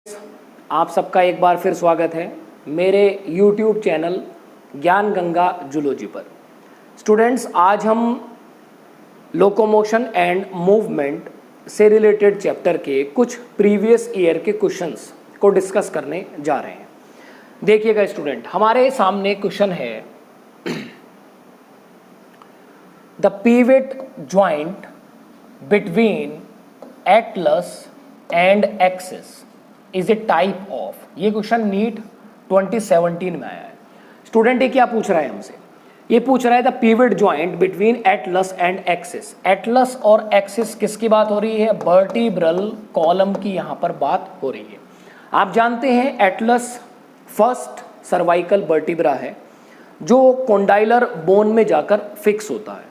आप सबका एक बार फिर स्वागत है मेरे YouTube चैनल ज्ञान गंगा जूलॉजी पर। स्टूडेंट्स, आज हम लोकोमोशन एंड मूवमेंट से रिलेटेड चैप्टर के कुछ प्रीवियस ईयर के क्वेश्चंस को डिस्कस करने जा रहे हैं। देखिएगा स्टूडेंट, हमारे सामने क्वेश्चन है the pivot joint between Atlas and axis is a type of. ये क्वेश्चन नीट 2017 में आया है। स्टूडेंट ये क्या पूछ रहा है हमसे? ये पूछ रहा है the pivot joint between Atlas and axis. Atlas और एक्सिस किसकी बात हो रही है? वर्टिब्रल कॉलम की यहां पर बात हो रही है। आप जानते हैं एटलस फर्स्ट सर्वाइकल वर्टिब्रा है जो कॉन्डाइलर बोन में जाकर फिक्स होता है।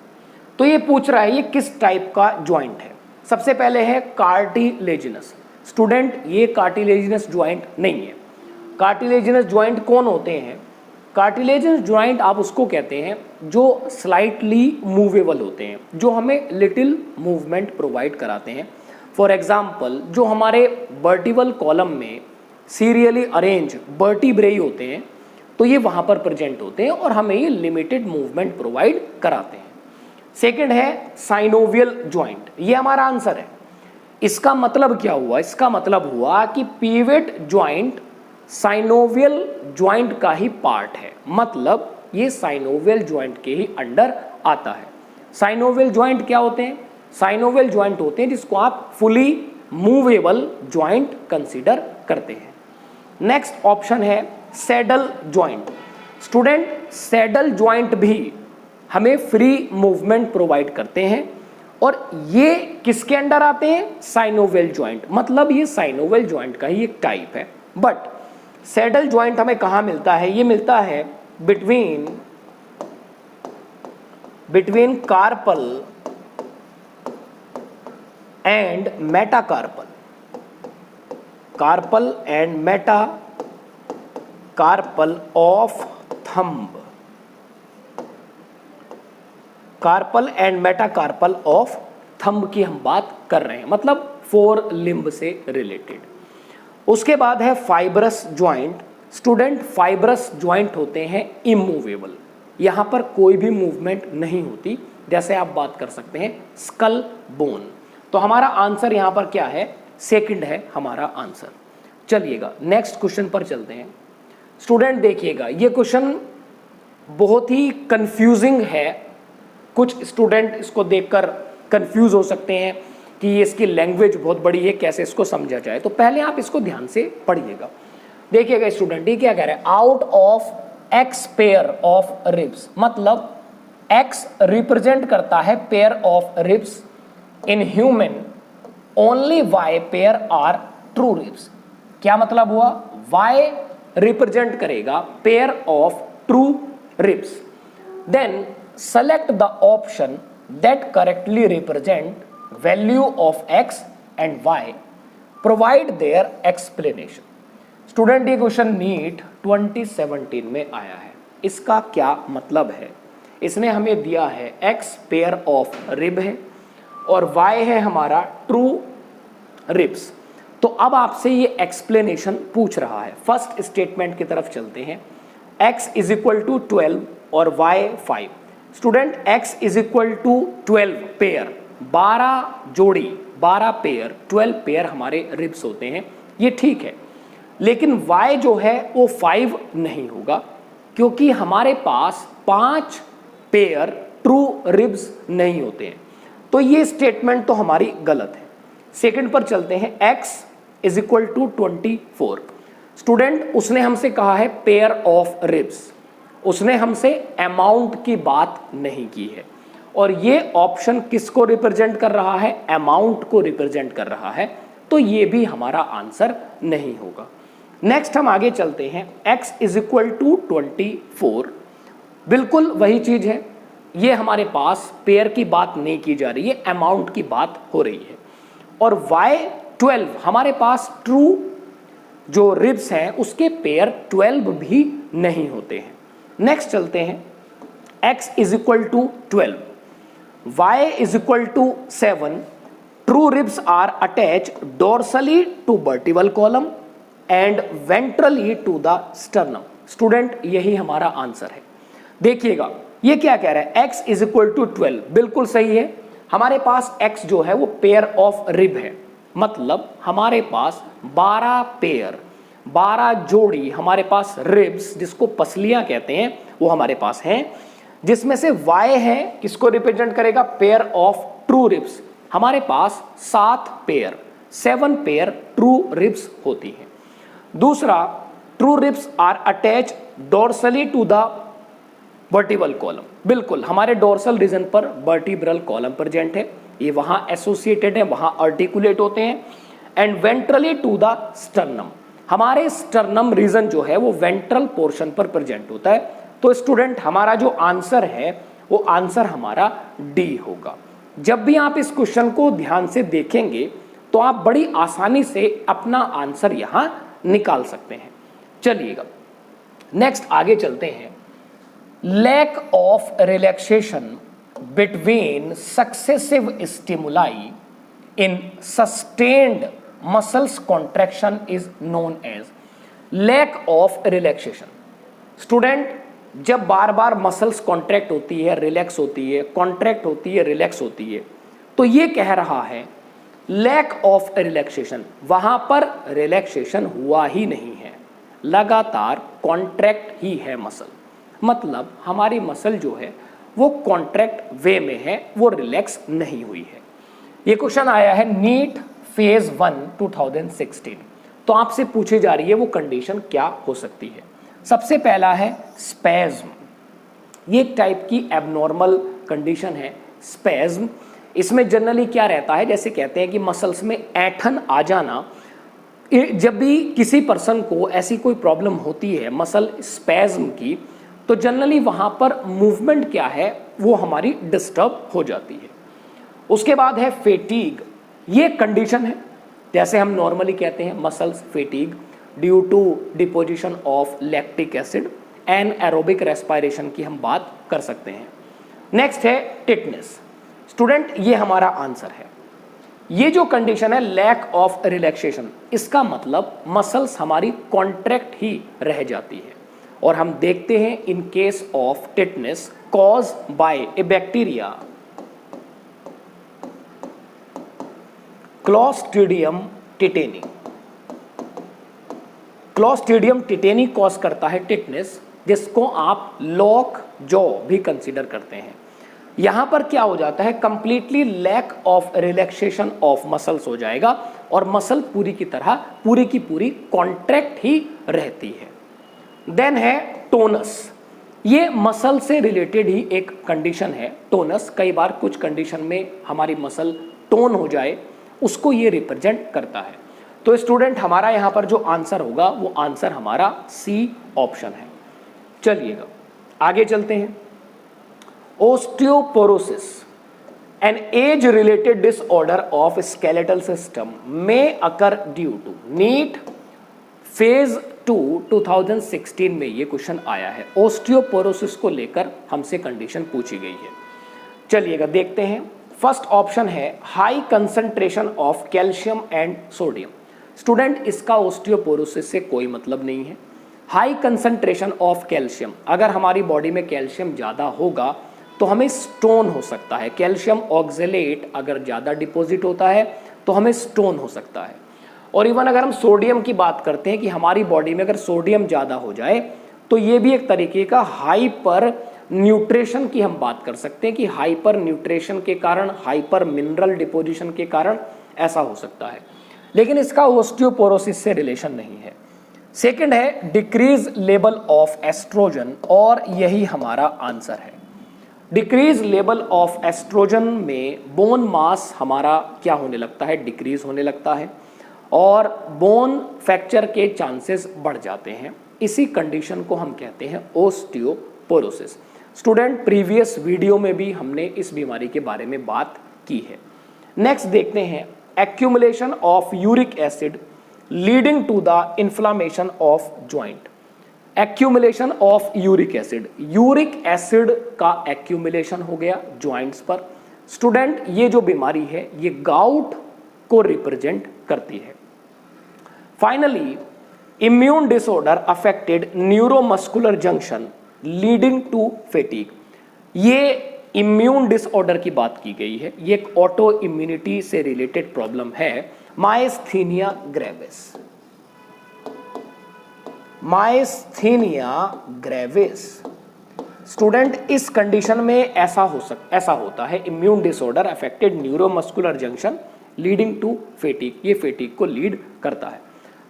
तो ये पूछ रहा है ये किस टाइप का जॉइंट है। सबसे पहले है कार्टिलेजिनस। स्टूडेंट, ये कार्टिलेजिनस ज्वाइंट नहीं है। कार्टिलेजिनस ज्वाइंट कौन होते हैं? कार्टिलेजिनस ज्वाइंट आप उसको कहते हैं जो स्लाइटली मूवेबल होते हैं, जो हमें लिटिल मूवमेंट प्रोवाइड कराते हैं। फॉर एग्जांपल, जो हमारे वर्टिबल कॉलम में सीरियली अरेंज वर्टिब्रेई होते हैं तो ये वहाँ पर प्रेजेंट होते हैं और हमें ये लिमिटेड मूवमेंट प्रोवाइड कराते हैं। सेकेंड है साइनोवियल ज्वाइंट। ये हमारा आंसर है। इसका मतलब क्या हुआ? इसका मतलब हुआ कि पिवट ज्वाइंट साइनोवियल ज्वाइंट का ही पार्ट है, मतलब ये साइनोवियल ज्वाइंट के ही अंडर आता है। साइनोवियल ज्वाइंट क्या होते हैं? साइनोवियल ज्वाइंट होते हैं जिसको आप फुली मूवेबल ज्वाइंट कंसीडर करते हैं। नेक्स्ट ऑप्शन है saddle joint. Student, saddle joint भी हमें फ्री मूवमेंट प्रोवाइड करते हैं और ये किसके अंडर आते हैं? साइनोवियल ज्वाइंट, मतलब ये साइनोवियल ज्वाइंट का ही एक टाइप है। बट सैडल ज्वाइंट हमें कहाँ मिलता है? ये मिलता है between carpal and metacarpal. Carpal and metacarpal of thumb. Carpal and metacarpal of thumb की हम बात कर रहे हैं, मतलब फोर लिम्ब से रिलेटेड। उसके बाद है fibrous joint. Student, fibrous joint होते हैं इमूवेबल, यहां पर कोई भी मूवमेंट नहीं होती। जैसे आप बात कर सकते हैं स्कल बोन। तो हमारा आंसर यहां पर क्या है? सेकंड है हमारा आंसर। चलिएगा नेक्स्ट क्वेश्चन पर चलते हैं। स्टूडेंट देखिएगा, ये क्वेश्चन बहुत ही कंफ्यूजिंग है। कुछ स्टूडेंट इसको देखकर कंफ्यूज हो सकते हैं कि ये इसकी लैंग्वेज बहुत बड़ी है, कैसे इसको समझा जाए। तो पहले आप इसको ध्यान से पढ़िएगा। देखिएगा स्टूडेंट, ये क्या कह रहा है? Out of X pair of ribs, मतलब एक्स रिप्रेजेंट करता है pair of ribs in human, only Y pair are true ribs. क्या मतलब हुआ? वाई रिप्रेजेंट करेगा pair of true ribs. Then select the option that correctly represent value of x and y, provide their explanation। Student, ये question NEET 2017 में आया है। इसका क्या मतलब है? इसने हमें दिया है x पेयर ऑफ रिब है और y है हमारा ट्रू रिब्स। तो अब आपसे ये एक्सप्लेनेशन पूछ रहा है। फर्स्ट स्टेटमेंट की तरफ चलते हैं। x इज इक्वल टू 12 और y 5। Student, x is equal to 12 pair, 12 जोड़ी, 12 पेयर, 12 पेयर हमारे रिब्स होते हैं, ये ठीक है। लेकिन y जो है वो 5 नहीं होगा क्योंकि हमारे पास 5 पेयर ट्रू रिब्स नहीं होते हैं। तो ये स्टेटमेंट तो हमारी गलत है। सेकंड पर चलते हैं। x is equal to 24। Student, उसने हमसे कहा है पेयर ऑफ रिब्स, उसने हमसे अमाउंट की बात नहीं की है। और ये ऑप्शन किसको रिप्रेजेंट कर रहा है? अमाउंट को रिप्रेजेंट कर रहा है। तो ये भी हमारा आंसर नहीं होगा। नेक्स्ट हम आगे चलते हैं। x इज इक्वल टू 24, बिल्कुल वही चीज है। ये हमारे पास पेयर की बात नहीं की जा रही है, अमाउंट की बात हो रही है। और y 12, हमारे पास ट्रू जो रिब्स हैं उसके पेयर 12 भी नहीं होते हैं। नेक्स्ट चलते हैं। x is equal to 12, y is equal to 7, true ribs are attach dorsally to vertebral column and ventrally to the sternum. Student यही हमारा आंसर है। देखिएगा ये क्या कह रहा है, x इज इक्वल टू 12, बिल्कुल सही है। हमारे पास x जो है वो पेयर ऑफ रिब है, मतलब हमारे पास 12 पेयर 12 जोड़ी हमारे पास रिब्स जिसको पसलियां कहते हैं वो हमारे पास हैं, जिसमें से y है किसको रिप्रेजेंट करेगा, पेयर ऑफ ट्रू रिब्स। हमारे पास 7 पेयर ट्रू रिब्स होती हैं। दूसरा, true ribs are attach dorsally to the vertebral column, बिल्कुल हमारे डोर्सल रीजन पर वर्टिब्रल कॉलम प्रेजेंट है, ये वहां एसोसिएटेड है, वहां आर्टिकुलेट होते हैं। And ventrally to the sternum, हमारे स्टर्नम रीजन जो है वो वेंट्रल पोर्शन पर प्रेजेंट होता है। तो स्टूडेंट हमारा जो आंसर है वो आंसर हमारा डी होगा। जब भी आप इस क्वेश्चन को ध्यान से देखेंगे तो आप बड़ी आसानी से अपना आंसर यहां निकाल सकते हैं। चलिएगा नेक्स्ट आगे चलते हैं। Lack of relaxation between successive stimuli in sustained muscles contraction is known as lack of relaxation. Student जब बार बार मसल्स कॉन्ट्रैक्ट होती है, रिलैक्स होती है, कॉन्ट्रैक्ट होती है, रिलैक्स होती है, तो ये कह रहा है लैक ऑफ रिलैक्सेशन, वहां पर रिलैक्सेशन हुआ ही नहीं है, लगातार कॉन्ट्रैक्ट ही है मसल, मतलब हमारी मसल जो है वो कॉन्ट्रैक्ट वे में है, वो रिलैक्स नहीं हुई है। ये क्वेश्चन आया है नीट फेज 1 2016। तो आपसे पूछी जा रही है वो कंडीशन क्या हो सकती है। सबसे पहला है स्पैज्म, ये एक टाइप की एबनॉर्मल कंडीशन है स्पैज्म। इसमें जनरली क्या रहता है, जैसे कहते हैं कि मसल्स में ऐंठन आ जाना। जब भी किसी पर्सन को ऐसी कोई प्रॉब्लम होती है मसल स्पैज्म की, तो जनरली वहां पर मूवमेंट क्या है वो हमारी डिस्टर्ब हो जाती है। उसके बाद है फेटीग, ये कंडीशन है, जैसे हम नॉर्मली कहते हैं muscles fatigue due to deposition of lactic acid and aerobic respiration की हम बात कर सकते हैं। नेक्स्ट है टिटनेस। स्टूडेंट ये हमारा आंसर है। ये जो कंडीशन है लैक ऑफ रिलैक्सेशन, इसका मतलब मसल्स हमारी कॉन्ट्रैक्ट ही रह जाती है। और हम देखते हैं in case of tetanus cause by a bacteria clostridium tetani. Clostridium tetani cause करता है टिटनेस, जिसको आप लॉक जॉ भी कंसीडर करते हैं। यहां पर क्या हो जाता है, completely lack of relaxation of muscles हो जाएगा और मसल पूरी की तरह पूरी की पूरी कॉन्ट्रैक्ट ही रहती है। देन है टोनस, ये मसल से रिलेटेड ही एक कंडीशन है टोनस। कई बार कुछ कंडीशन में हमारी मसल टोन हो जाए, उसको ये रिप्रेजेंट करता है। तो स्टूडेंट हमारा यहां पर जो आंसर होगा वो आंसर हमारा सी ऑप्शन है। चलिएगा आगे चलते हैं। Osteoporosis, an age related disorder of skeletal system में occur due to NEET phase 2 2016 में ये क्वेश्चन आया है। ओस्टियोपोरोसिस को लेकर हमसे कंडीशन पूछी गई है। चलिएगा देखते हैं। फर्स्ट ऑप्शन है high concentration of calcium and sodium. Student इसका ओस्टियोपोरोसिस से कोई मतलब नहीं है। हाई कंसंट्रेशन ऑफ कैल्शियम, अगर हमारी बॉडी में कैल्शियम ज़्यादा होगा तो हमें स्टोन हो सकता है। कैल्शियम ऑक्जेलेट अगर ज़्यादा डिपॉजिट होता है तो हमें स्टोन हो सकता है। और इवन अगर हम सोडियम की बात करते हैं कि हमारी बॉडी में अगर सोडियम ज़्यादा हो जाए तो ये भी एक तरीके का हाइपर न्यूट्रिशन की हम बात कर सकते हैं कि हाइपर न्यूट्रिशन के कारण, हाइपर मिनरल डिपोजिशन के कारण ऐसा हो सकता है, लेकिन इसका ओस्टियोपोरोसिस से रिलेशन नहीं है। सेकंड है डिक्रीज लेवल ऑफ एस्ट्रोजन, और यही हमारा आंसर है। डिक्रीज लेवल ऑफ एस्ट्रोजन में बोन मास हमारा क्या होने लगता है, डिक्रीज होने लगता है और बोन फ्रैक्चर के चांसेस बढ़ जाते हैं। इसी कंडीशन को हम कहते हैं ओस्टियोपोरोसिस। स्टूडेंट प्रीवियस वीडियो में भी हमने इस बीमारी के बारे में बात की है। नेक्स्ट देखते हैं accumulation of uric acid leading to the inflammation of joint. Accumulation of uric acid, uric acid का एक्यूमुलेशन हो गया जॉइंट्स पर। स्टूडेंट ये जो बीमारी है ये गाउट को रिप्रेजेंट करती है। Finally immune disorder affected neuromuscular junction leading to fatigue. ये इम्यून डिसऑर्डर की बात की गई है, ये एक ऑटो इम्यूनिटी से रिलेटेड प्रॉब्लम है, myasthenia gravis. Myasthenia gravis student, इस कंडीशन में ऐसा होता है, immune disorder affected neuromuscular junction leading to fatigue, ये फेटीग को लीड करता है।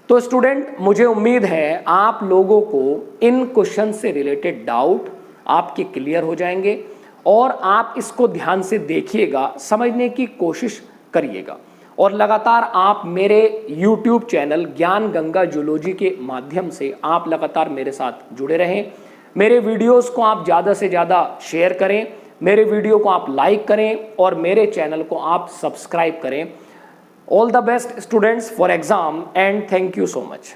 तो स्टूडेंट, मुझे उम्मीद है आप लोगों को इन क्वेश्चन से रिलेटेड डाउट आपके क्लियर हो जाएंगे और आप इसको ध्यान से देखिएगा, समझने की कोशिश करिएगा और लगातार आप मेरे YouTube चैनल ज्ञान गंगा जूलॉजी के माध्यम से आप लगातार मेरे साथ जुड़े रहें। मेरे वीडियोस को आप ज़्यादा से ज़्यादा शेयर करें, मेरे वीडियो को आप लाइक करें और मेरे चैनल को आप सब्सक्राइब करें। All the best students for exam and thank you so much.